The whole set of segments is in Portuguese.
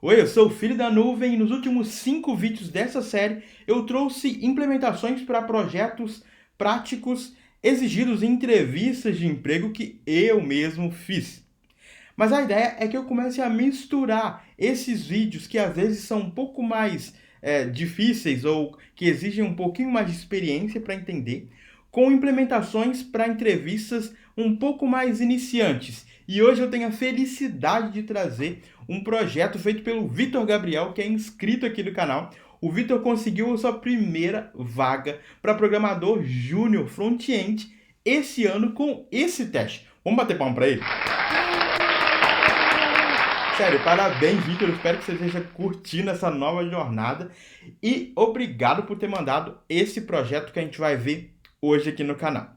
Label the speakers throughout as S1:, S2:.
S1: Oi, eu sou o Filho da Nuvem e nos últimos 5 vídeos dessa série eu trouxe implementações para projetos práticos exigidos em entrevistas de emprego que eu mesmo fiz. Mas a ideia é que eu comece a misturar esses vídeos que às vezes são um pouco mais difíceis ou que exigem um pouquinho mais de experiência para entender, com implementações para entrevistas um pouco mais iniciantes. E hoje eu tenho a felicidade de trazer um projeto feito pelo Vitor Gabriel, que é inscrito aqui no canal. O Vitor conseguiu a sua primeira vaga para programador júnior front-end esse ano com esse teste. Vamos bater palma para ele? Sério, parabéns, Vitor. Espero que você esteja curtindo essa nova jornada. E obrigado por ter mandado esse projeto que a gente vai ver hoje aqui no canal.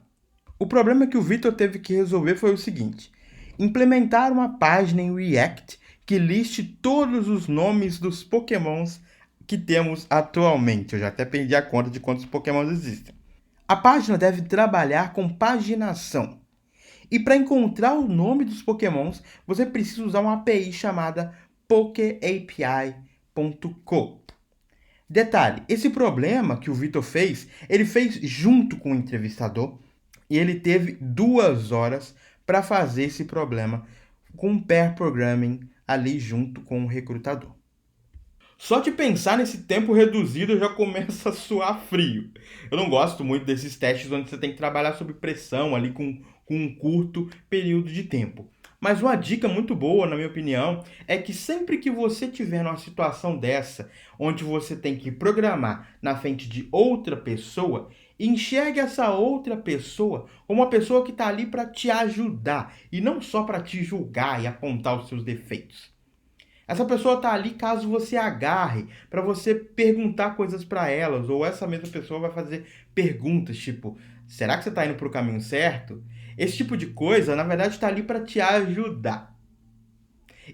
S1: O problema que o Vitor teve que resolver foi o seguinte: implementar uma página em React que liste todos os nomes dos Pokémons que temos atualmente. Eu já até perdi a conta de quantos Pokémons existem. A página deve trabalhar com paginação. E para encontrar o nome dos Pokémons, você precisa usar uma API chamada PokeAPI.co. Detalhe, esse problema que o Vitor fez, ele fez junto com o entrevistador e ele teve 2 horas para fazer esse problema com pair programming ali junto com o recrutador. Só de pensar nesse tempo reduzido eu já começo a suar frio. Eu não gosto muito desses testes onde você tem que trabalhar sob pressão ali com um curto período de tempo. Mas uma dica muito boa, na minha opinião, é que sempre que você tiver numa situação dessa, onde você tem que programar na frente de outra pessoa, enxergue essa outra pessoa como uma pessoa que está ali para te ajudar e não só para te julgar e apontar os seus defeitos. Essa pessoa está ali caso você agarre, para você perguntar coisas para elas, ou essa mesma pessoa vai fazer perguntas tipo: será que você está indo para o caminho certo? Esse tipo de coisa, na verdade, está ali para te ajudar.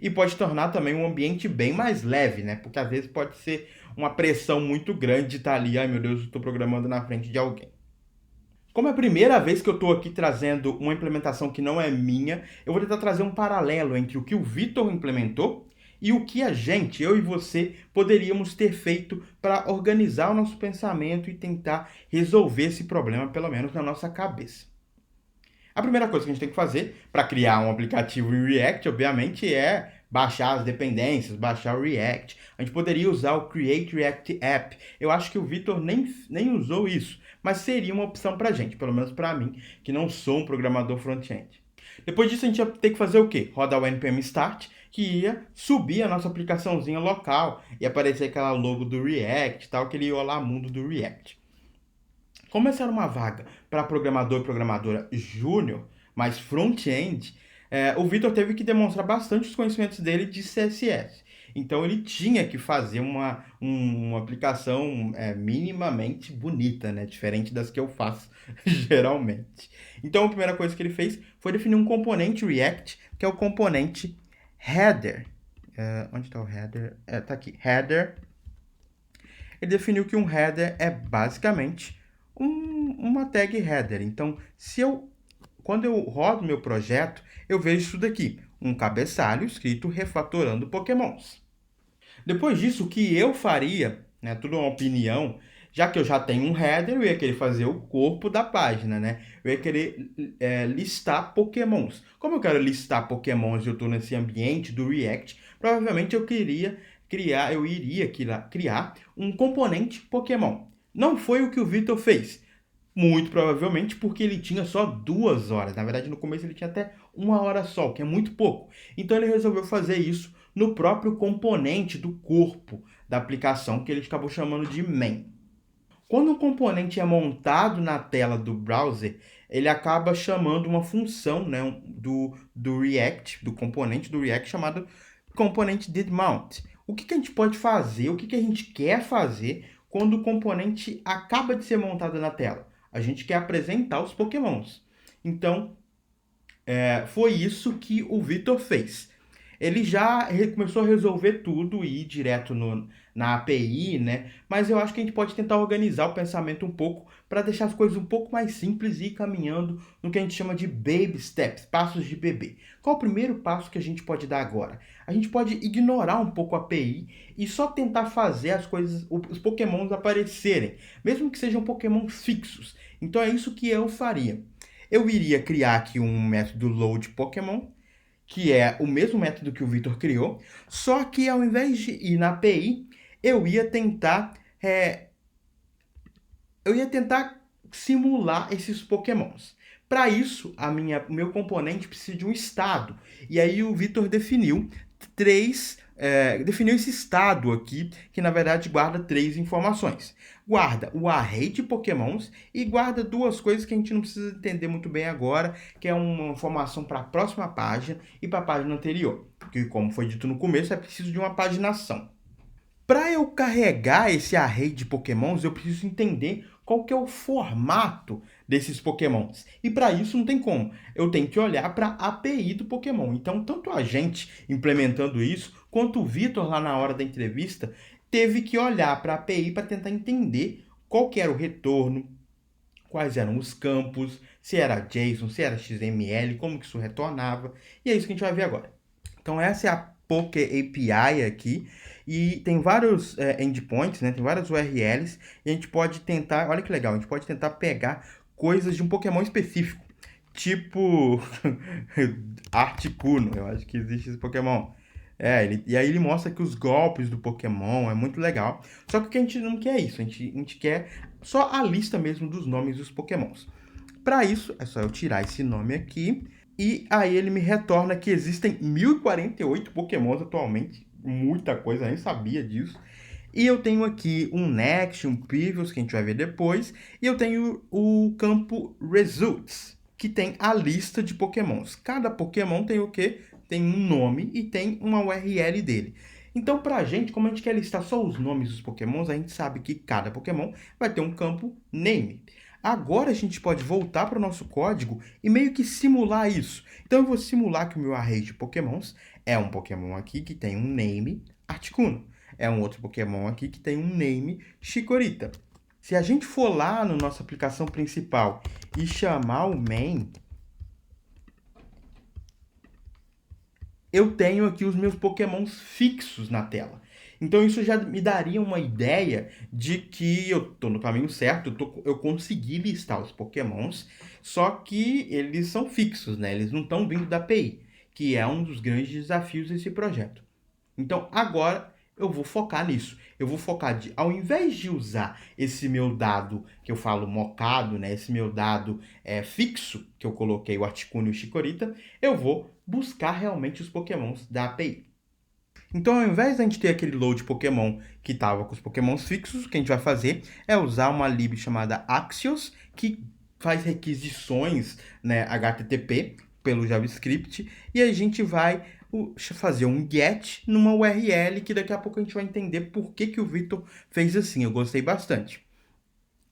S1: E pode tornar também um ambiente bem mais leve, né? Porque às vezes pode ser uma pressão muito grande de estar ali: ai meu Deus, eu estou programando na frente de alguém. Como é a primeira vez que eu estou aqui trazendo uma implementação que não é minha, eu vou tentar trazer um paralelo entre o que o Vitor implementou e o que a gente, eu e você, poderíamos ter feito para organizar o nosso pensamento e tentar resolver esse problema, pelo menos na nossa cabeça. A primeira coisa que a gente tem que fazer para criar um aplicativo em React, obviamente, é baixar as dependências, baixar o React. A gente poderia usar o Create React App. Eu acho que o Vitor nem usou isso, mas seria uma opção para a gente, pelo menos para mim, que não sou um programador front-end. Depois disso, a gente ia ter que fazer o quê? Rodar o npm start, que ia subir a nossa aplicaçãozinha local e aparecer aquela logo do React, tal, aquele olá mundo do React. Como essa era uma vaga para programador e programadora júnior, mais front-end, o Vitor teve que demonstrar bastante os conhecimentos dele de CSS. Então ele tinha que fazer uma aplicação minimamente bonita, né? Diferente das que eu faço geralmente. Então a primeira coisa que ele fez foi definir um componente React, que é o componente header. Onde está o header? Está aqui, header. Ele definiu que um header é basicamente uma tag header. Então, quando eu rodo meu projeto, eu vejo isso daqui, um cabeçalho escrito reflatorando Pokémons. Depois disso, o que eu faria, né, tudo uma opinião, já que eu já tenho um header, eu ia querer fazer o corpo da página, né? Eu ia querer listar Pokémons. Como eu quero listar Pokémons e eu estou nesse ambiente do React, provavelmente eu iria criar um componente Pokémon. Não foi o que o Vitor fez. Muito provavelmente porque ele tinha só 2 horas. Na verdade, no começo ele tinha até 1 hora só, o que é muito pouco. Então ele resolveu fazer isso no próprio componente do corpo da aplicação, que ele acabou chamando de main. Quando um componente é montado na tela do browser, ele acaba chamando uma função, né, do React, do componente do React, chamado componente didMount. O que a gente pode fazer, o que a gente quer fazer quando o componente acaba de ser montado na tela? A gente quer apresentar os Pokémons. Então, foi isso que o Vitor fez. Ele já começou a resolver tudo e ir direto na API, né? Mas eu acho que a gente pode tentar organizar o pensamento um pouco para deixar as coisas um pouco mais simples e ir caminhando no que a gente chama de baby steps, passos de bebê. Qual o primeiro passo que a gente pode dar agora? A gente pode ignorar um pouco a API e só tentar fazer as coisas, os Pokémons aparecerem, mesmo que sejam Pokémon fixos. Então é isso que eu faria. Eu iria criar aqui um método load Pokémon, que é o mesmo método que o Vitor criou, só que ao invés de ir na API, eu ia tentar, é, eu ia tentar simular esses Pokémons. Para isso, o meu componente precisa de um estado. E aí o Vitor definiu esse estado aqui, que na verdade guarda três informações. Guarda o array de Pokémons e guarda duas coisas que a gente não precisa entender muito bem agora, que é uma informação para a próxima página e para a página anterior. Que, como foi dito no começo, é preciso de uma paginação. Para eu carregar esse array de Pokémons, eu preciso entender qual que é o formato desses Pokémons. E para isso não tem como. Eu tenho que olhar para a API do Pokémon. Então, tanto a gente implementando isso, quanto o Vitor lá na hora da entrevista, teve que olhar para a API para tentar entender qual que era o retorno, quais eram os campos, se era JSON, se era XML, como que isso retornava. E é isso que a gente vai ver agora. Então essa é a Poké API aqui e tem vários endpoints, né? Tem várias URLs e a gente pode tentar, olha que legal, a gente pode tentar pegar coisas de um Pokémon específico, tipo Articuno, eu acho que existe esse Pokémon. E aí ele mostra que os golpes do Pokémon é muito legal. Só que o que a gente não quer é isso, a gente quer só a lista mesmo dos nomes dos Pokémons. Para isso, é só eu tirar esse nome aqui. E aí ele me retorna que existem 1048 Pokémons atualmente. Muita coisa, eu nem sabia disso. E eu tenho aqui um Next, um Previous, que a gente vai ver depois. E eu tenho o campo Results, que tem a lista de Pokémons. Cada Pokémon tem o quê? Tem um nome e tem uma URL dele. Então, pra gente, como a gente quer listar só os nomes dos Pokémons, a gente sabe que cada Pokémon vai ter um campo Name. Agora a gente pode voltar para o nosso código e meio que simular isso. Então eu vou simular que o meu array de Pokémons é um Pokémon aqui que tem um name Articuno. É um outro Pokémon aqui que tem um name Chikorita. Se a gente for lá na nossa aplicação principal e chamar o main, eu tenho aqui os meus Pokémons fixos na tela. Então isso já me daria uma ideia de que eu estou no caminho certo, eu consegui listar os Pokémons, só que eles são fixos, né? Eles não estão vindo da API, que é um dos grandes desafios desse projeto. Então agora eu vou focar nisso. Eu vou focar ao invés de usar esse meu dado que eu falo mocado, né? Esse meu dado fixo, que eu coloquei o Articuno e o Chikorita, eu vou buscar realmente os Pokémons da API. Então, ao invés de a gente ter aquele load Pokémon que estava com os Pokémons fixos, o que a gente vai fazer é usar uma lib chamada Axios, que faz requisições, né, HTTP pelo JavaScript, e a gente vai fazer um get numa URL que daqui a pouco a gente vai entender por que o Vitor fez assim. Eu gostei bastante.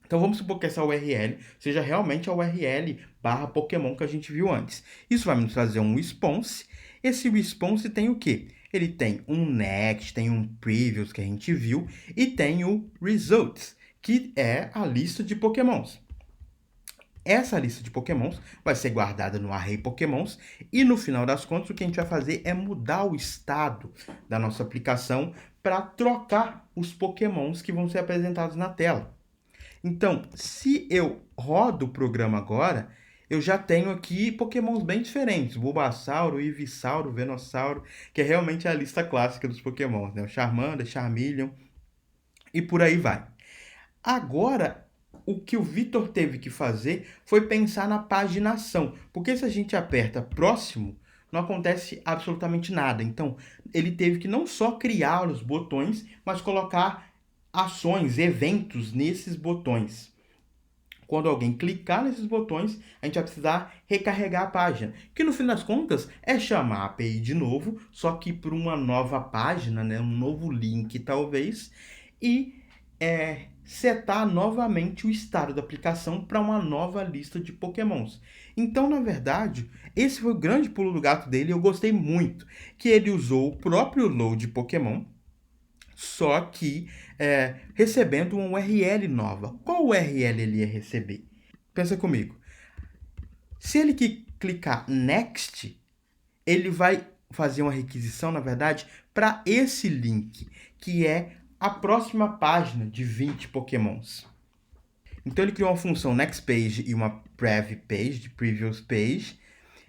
S1: Então vamos supor que essa URL seja realmente a URL barra Pokémon que a gente viu antes. Isso vai nos trazer um response. Esse response tem o quê? Ele tem um next, tem um previous que a gente viu e tem o results, que é a lista de Pokémons. Essa lista de Pokémons vai ser guardada no array Pokémons e no final das contas o que a gente vai fazer é mudar o estado da nossa aplicação para trocar os Pokémons que vão ser apresentados na tela. Então, se eu rodo o programa agora, eu já tenho aqui Pokémons bem diferentes. Bulbasauro, Ivysauro, Venossauro, que é realmente a lista clássica dos Pokémons, né? O Charmander, Charmeleon e por aí vai. Agora, o que o Vitor teve que fazer foi pensar na paginação. Porque se a gente aperta próximo, não acontece absolutamente nada. Então, ele teve que não só criar os botões, mas colocar ações, eventos nesses botões. Quando alguém clicar nesses botões, a gente vai precisar recarregar a página, que no fim das contas é chamar a API de novo, só que por uma nova página, né, um novo link talvez, e setar novamente o estado da aplicação para uma nova lista de Pokémons. Então, na verdade, esse foi o grande pulo do gato dele, eu gostei muito, que ele usou o próprio load Pokémon, só que recebendo uma URL nova. Qual URL ele ia receber? Pensa comigo. Se ele clicar Next, ele vai fazer uma requisição, na verdade, para esse link, que é a próxima página de 20 Pokémons. Então ele criou uma função Next Page e uma Previous Page,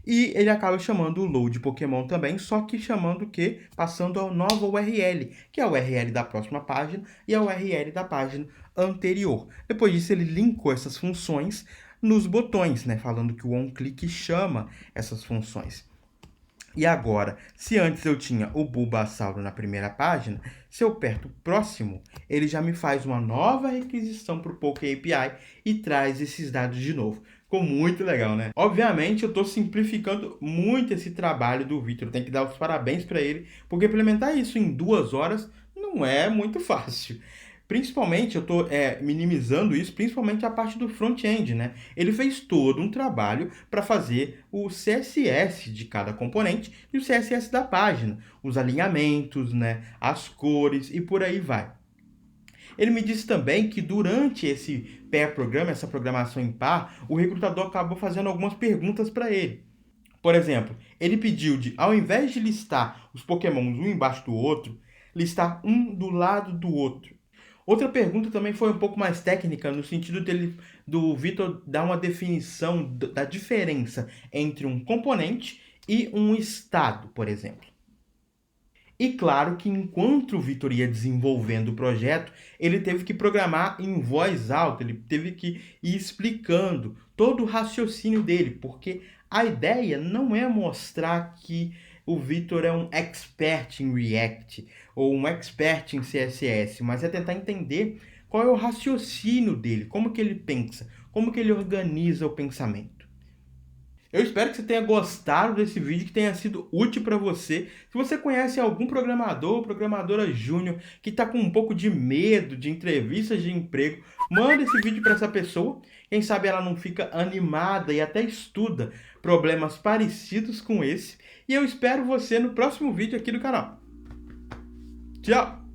S1: e ele acaba chamando o load Pokémon também, só que chamando o quê? Passando a nova URL, que é a URL da próxima página e a URL da página anterior. Depois disso, ele linkou essas funções nos botões, né? Falando que o onClick chama essas funções. E agora, se antes eu tinha o Bulbasauro na primeira página, se eu aperto próximo, ele já me faz uma nova requisição para o Poké API e traz esses dados de novo. Ficou muito legal, né? Obviamente, eu estou simplificando muito esse trabalho do Vitor. Tem que dar os parabéns para ele, porque implementar isso em 2 horas não é muito fácil. Principalmente, eu estou minimizando isso, principalmente a parte do front-end, né? Ele fez todo um trabalho para fazer o CSS de cada componente e o CSS da página, os alinhamentos, né? As cores e por aí vai. Ele me disse também que durante esse pair programa, essa programação em par, o recrutador acabou fazendo algumas perguntas para ele. Por exemplo, ele pediu de, ao invés de listar os Pokémons um embaixo do outro, listar um do lado do outro. Outra pergunta também foi um pouco mais técnica, no sentido do Vitor dar uma definição da diferença entre um componente e um estado, por exemplo. E claro que enquanto o Vitor ia desenvolvendo o projeto, ele teve que programar em voz alta, ele teve que ir explicando todo o raciocínio dele, porque a ideia não é mostrar que o Vitor é um expert em React ou um expert em CSS, mas é tentar entender qual é o raciocínio dele, como que ele pensa, como que ele organiza o pensamento. Eu espero que você tenha gostado desse vídeo, que tenha sido útil para você. Se você conhece algum programador ou programadora júnior que está com um pouco de medo de entrevistas de emprego, manda esse vídeo para essa pessoa. Quem sabe ela não fica animada e até estuda problemas parecidos com esse. E eu espero você no próximo vídeo aqui do canal. Tchau!